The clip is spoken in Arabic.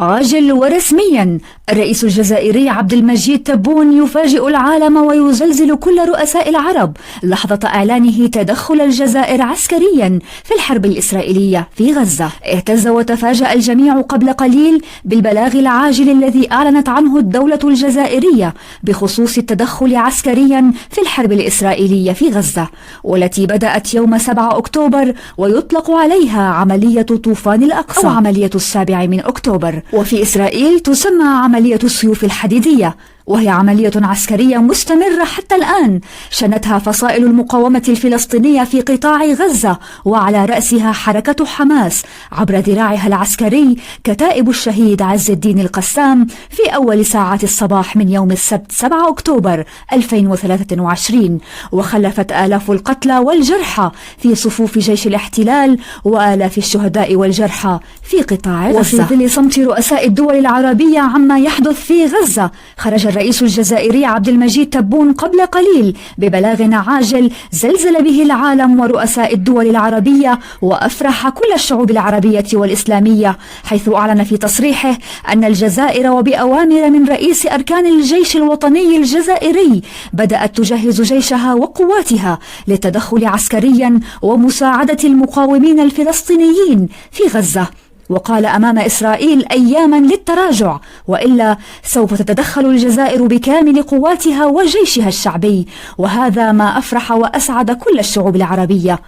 عاجل ورسميا، الرئيس الجزائري عبد المجيد تبون يفاجئ العالم ويزلزل كل رؤساء العرب لحظة إعلانه تدخل الجزائر عسكريا في الحرب الإسرائيلية في غزة. اهتز وتفاجأ الجميع قبل قليل بالبلاغ العاجل الذي أعلنت عنه الدولة الجزائرية بخصوص التدخل عسكريا في الحرب الإسرائيلية في غزة، والتي بدأت يوم 7 أكتوبر ويطلق عليها عملية طوفان الأقصى أو عملية 7 أكتوبر، وفي إسرائيل تسمى عملية السيوف الحديدية، وهي عملية عسكرية مستمرة حتى الآن شنتها فصائل المقاومة الفلسطينية في قطاع غزة، وعلى رأسها حركة حماس عبر ذراعها العسكري كتائب الشهيد عز الدين القسام في أول ساعات الصباح من يوم السبت 7 أكتوبر 2023، وخلفت آلاف القتلى والجرحى في صفوف جيش الاحتلال وآلاف الشهداء والجرحى في قطاع غزة. وفي ظل صمت رؤساء الدول العربية عما يحدث في غزة، خرج الرئيس الجزائري عبد المجيد تبون قبل قليل ببلاغ عاجل زلزل به العالم ورؤساء الدول العربية وأفرح كل الشعوب العربية والإسلامية، حيث أعلن في تصريحه أن الجزائر وبأوامر من رئيس أركان الجيش الوطني الجزائري بدأت تجهز جيشها وقواتها للتدخل عسكريا ومساعدة المقاومين الفلسطينيين في غزة، وقال أمام إسرائيل أياما للتراجع وإلا سوف تتدخل الجزائر بكامل قواتها وجيشها الشعبي، وهذا ما أفرح وأسعد كل الشعوب العربية.